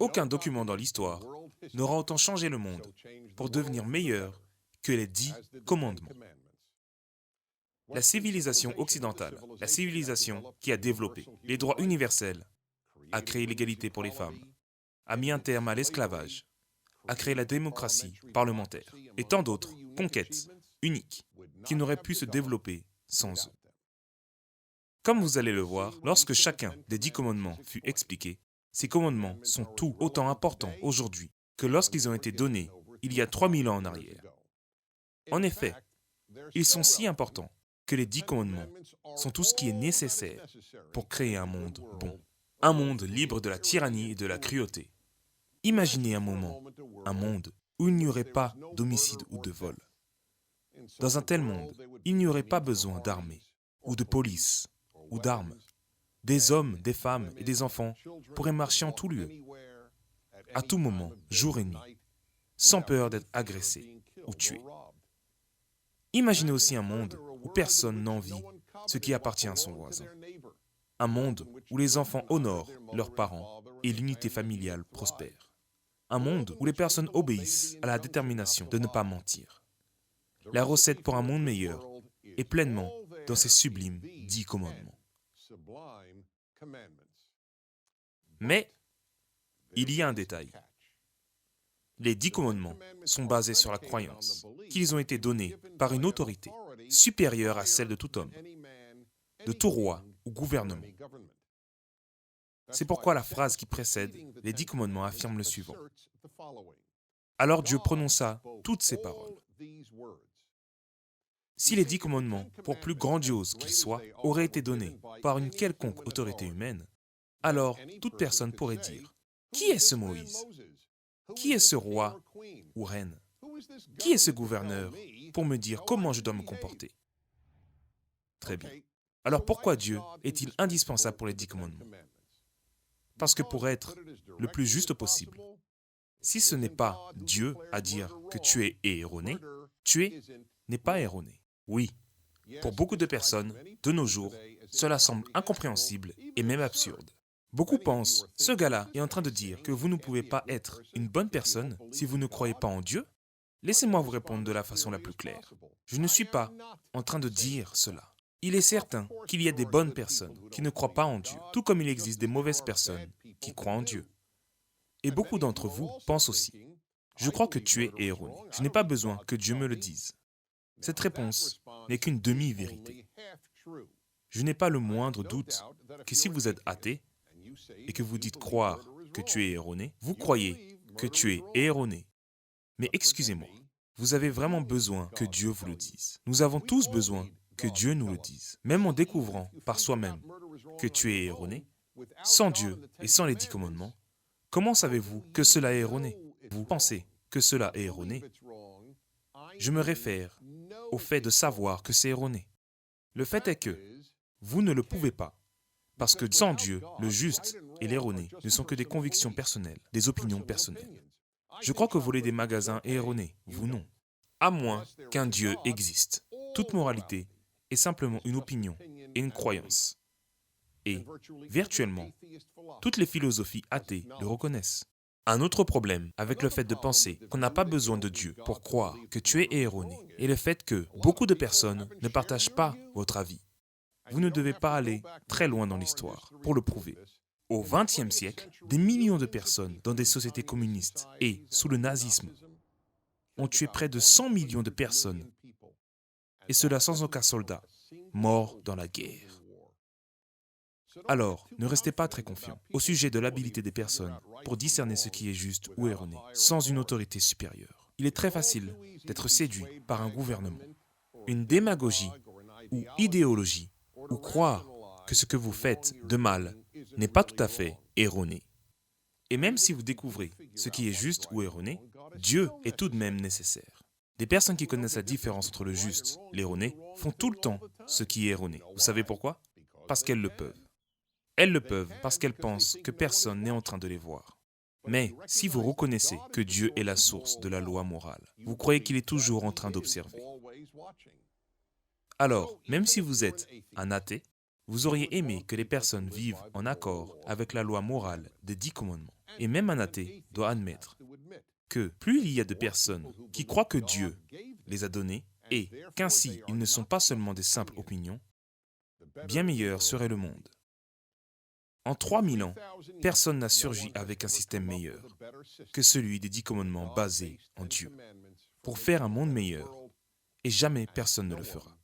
Aucun document dans l'histoire n'aura autant changé le monde pour devenir meilleur que les 10 commandements. La civilisation occidentale, la civilisation qui a développé les droits universels, a créé l'égalité pour les femmes, a mis un terme à l'esclavage, a créé la démocratie parlementaire et tant d'autres conquêtes uniques qui n'auraient pu se développer sans eux. Comme vous allez le voir, lorsque chacun des 10 commandements fut expliqué, ces commandements sont tout autant importants aujourd'hui que lorsqu'ils ont été donnés il y a 3000 ans en arrière. En effet, ils sont si importants que les 10 commandements sont tout ce qui est nécessaire pour créer un monde bon. Un monde libre de la tyrannie et de la cruauté. Imaginez un moment, un monde où il n'y aurait pas d'homicide ou de vol. Dans un tel monde, il n'y aurait pas besoin d'armée, ou de police, ou d'armes. Des hommes, des femmes et des enfants pourraient marcher en tout lieu, à tout moment, jour et nuit, sans peur d'être agressés ou tués. Imaginez aussi un monde où personne n'envie ce qui appartient à son voisin. Un monde où les enfants honorent leurs parents et l'unité familiale prospère. Un monde où les personnes obéissent à la détermination de ne pas mentir. La recette pour un monde meilleur est pleinement dans ces sublimes 10 commandements. Mais il y a un détail. Les 10 commandements sont basés sur la croyance qu'ils ont été donnés par une autorité supérieure à celle de tout homme, de tout roi ou gouvernement. C'est pourquoi la phrase qui précède les 10 commandements affirme le suivant. Alors Dieu prononça toutes ces paroles. Si les 10 commandements, pour plus grandioses qu'ils soient, auraient été donnés par une quelconque autorité humaine, alors toute personne pourrait dire « Qui est ce Moïse ? Qui est ce roi ou reine ? Qui est ce gouverneur pour me dire comment je dois me comporter ?» Très bien. Alors pourquoi Dieu est-il indispensable pour les 10 commandements? Parce que pour être le plus juste possible, si ce n'est pas Dieu à dire que tu es erroné, tuer n'est pas erroné. Oui, pour beaucoup de personnes, de nos jours, cela semble incompréhensible et même absurde. Beaucoup pensent, ce gars-là est en train de dire que vous ne pouvez pas être une bonne personne si vous ne croyez pas en Dieu? Laissez-moi vous répondre de la façon la plus claire. Je ne suis pas en train de dire cela. Il est certain qu'il y a des bonnes personnes qui ne croient pas en Dieu, tout comme il existe des mauvaises personnes qui croient en Dieu. Et beaucoup d'entre vous pensent aussi, je crois que tu es erroné. Je n'ai pas besoin que Dieu me le dise. Cette réponse n'est qu'une demi-vérité. Je n'ai pas le moindre doute que si vous êtes athée et que vous dites croire que tu es erroné, vous croyez que tu es erroné. Mais excusez-moi, vous avez vraiment besoin que Dieu vous le dise. Nous avons tous besoin que Dieu nous le dise. Même en découvrant par soi-même que tu es erroné, sans Dieu et sans les 10 commandements, comment savez-vous que cela est erroné? Vous pensez que cela est erroné? Je me réfère au fait de savoir que c'est erroné. Le fait est que vous ne le pouvez pas, parce que sans Dieu, le juste et l'erroné ne sont que des convictions personnelles, des opinions personnelles. Je crois que voler des magasins est erroné, vous non. À moins qu'un Dieu existe. Toute moralité est simplement une opinion et une croyance. Et, virtuellement, toutes les philosophies athées le reconnaissent. Un autre problème avec le fait de penser qu'on n'a pas besoin de Dieu pour croire que tu es erroné est le fait que beaucoup de personnes ne partagent pas votre avis. Vous ne devez pas aller très loin dans l'histoire pour le prouver. Au XXe siècle, des millions de personnes dans des sociétés communistes et sous le nazisme ont tué près de 100 millions de personnes, et cela sans aucun soldat mort dans la guerre. Alors, ne restez pas très confiant au sujet de l'habilité des personnes pour discerner ce qui est juste ou erroné, sans une autorité supérieure. Il est très facile d'être séduit par un gouvernement, une démagogie ou idéologie, ou croire que ce que vous faites de mal n'est pas tout à fait erroné. Et même si vous découvrez ce qui est juste ou erroné, Dieu est tout de même nécessaire. Des personnes qui connaissent la différence entre le juste et l'erroné font tout le temps ce qui est erroné. Vous savez pourquoi? Parce qu'elles le peuvent. Elles le peuvent parce qu'elles pensent que personne n'est en train de les voir. Mais si vous reconnaissez que Dieu est la source de la loi morale, vous croyez qu'il est toujours en train d'observer. Alors, même si vous êtes un athée, Vous auriez aimé que les personnes vivent en accord avec la loi morale des 10 commandements. Et même un athée doit admettre que plus il y a de personnes qui croient que Dieu les a donnés et qu'ainsi ils ne sont pas seulement des simples opinions, bien meilleur serait le monde. En 3000 ans, personne n'a surgi avec un système meilleur que celui des 10 commandements basés en Dieu pour faire un monde meilleur, et jamais personne ne le fera.